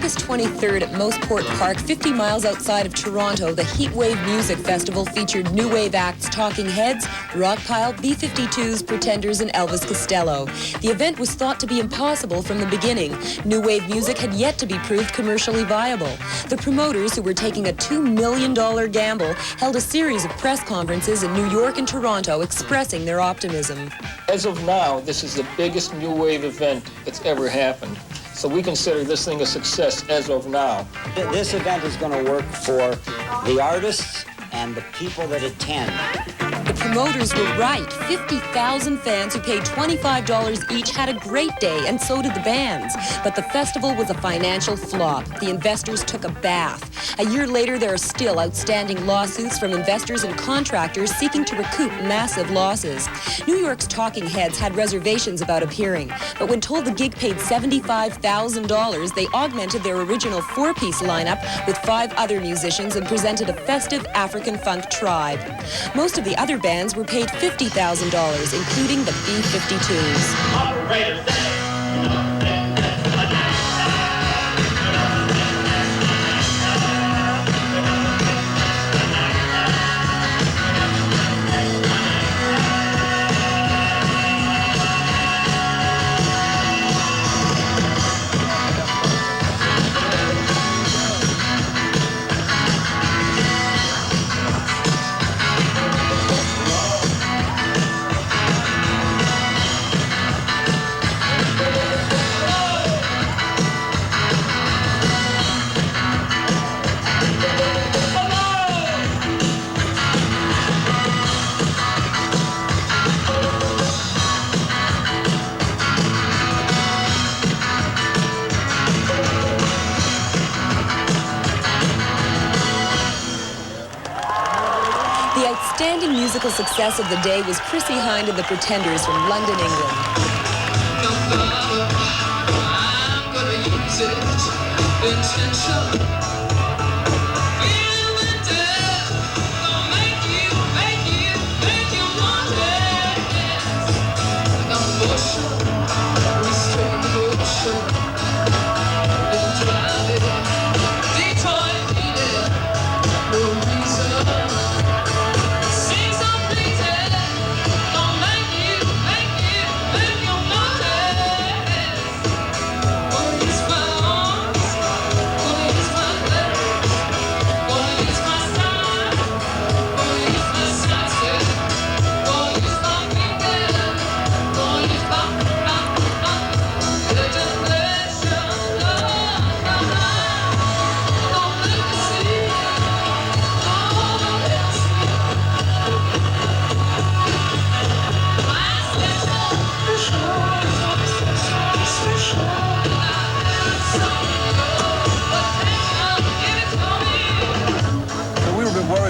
August 23rd at Mosport Park, 50 miles outside of Toronto, the Heatwave Music Festival featured new wave acts Talking Heads, Rockpile, B52's, Pretenders, and Elvis Costello. The event was thought to be impossible from the beginning. New wave music had yet to be proved commercially viable. The promoters, who were taking a $2 million gamble, held a series of press conferences in New York and Toronto expressing their optimism. As of now, this is the biggest new wave event that's ever happened. So we consider this thing a success as of now. This event is going to work for the artists and the people that attend. The promoters were right. 50,000 fans who paid $25 each had a great day, and so did the bands. But the festival was a financial flop. The investors took a bath. A year later, there are still outstanding lawsuits from investors and contractors seeking to recoup massive losses. New York's Talking Heads had reservations about appearing, but when told the gig paid $75,000, they augmented their original four-piece lineup with 5 other musicians and presented a festive African funk tribe. Most of the other bands were paid $50,000, including the B52's. The outstanding musical success of the day was Chrissie Hynde and the Pretenders from London, England.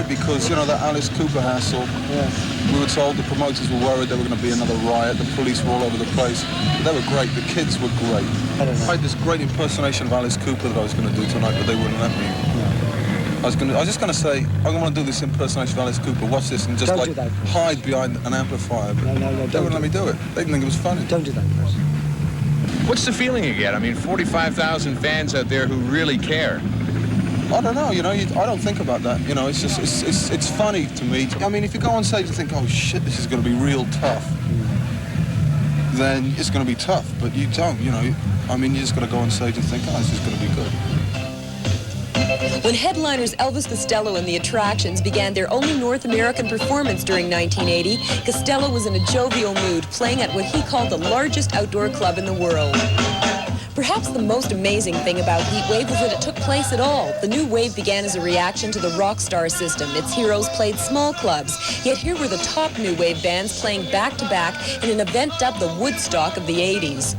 Because, you know, that Alice Cooper hassle, we were told the promoters were worried there were going to be another riot, the police were all over the place. But they were great, the kids were great. I had this great impersonation of Alice Cooper that I was going to do tonight, but they wouldn't let me. I was just going to say, I'm going to do this impersonation of Alice Cooper, watch this, and just hide behind an amplifier, but they wouldn't let me do it. They didn't think it was funny. Don't do that, Chris. What's the feeling you get? I mean, 45,000 fans out there who really care. I don't know, you know, I don't think about that, you know, it's just, it's funny to me. I mean, if you go on stage and think, oh shit, this is going to be real tough, then it's going to be tough, but you don't, you know, I mean, you just got to go on stage and think, oh, this is going to be good. When headliners Elvis Costello and the Attractions began their only North American performance during 1980, Costello was in a jovial mood, playing at what he called the largest outdoor club in the world. Perhaps the most amazing thing about Heatwave was that it took place at all. The new wave began as a reaction to the rock star system. Its heroes played small clubs, yet here were the top new wave bands playing back-to-back in an event dubbed the Woodstock of the 80s.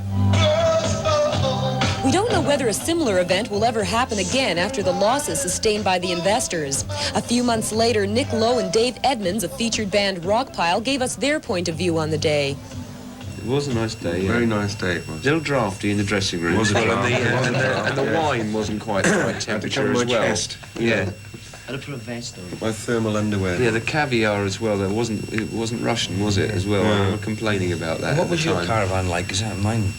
We don't know whether a similar event will ever happen again after the losses sustained by the investors. A few months later, Nick Lowe and Dave Edmunds of featured band Rockpile gave us their point of view on the day. It was a nice day. Yeah. Very nice day it was. A little drafty in the dressing room. Was it? And the wine wasn't quite the right temperature as well. Chest. Yeah. I'd put a vest on. My thermal underwear. Yeah, the caviar as well. It wasn't Russian, was it? As well. Yeah. We were complaining about that. What was your caravan like? Is that mine?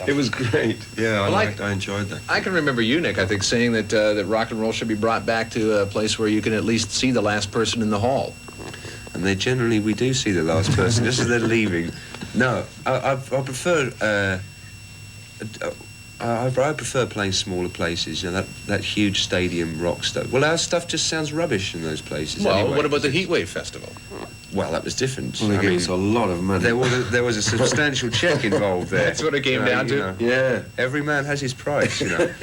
It was great. Yeah, Well, I enjoyed that. I can remember you, Nick, I think, saying that that rock and roll should be brought back to a place where you can at least see the last person in the hall. And we do see the last person just as they're leaving. No, I prefer. I prefer playing smaller places. You know, that huge stadium rock stuff. Well, our stuff just sounds rubbish in those places. Well, anyway. what about the Heatwave Festival? Well, that was different. Well, they gave us a lot of money. There was a substantial check involved there. That's what it came down to? You know, Yeah. every man has his price, you know.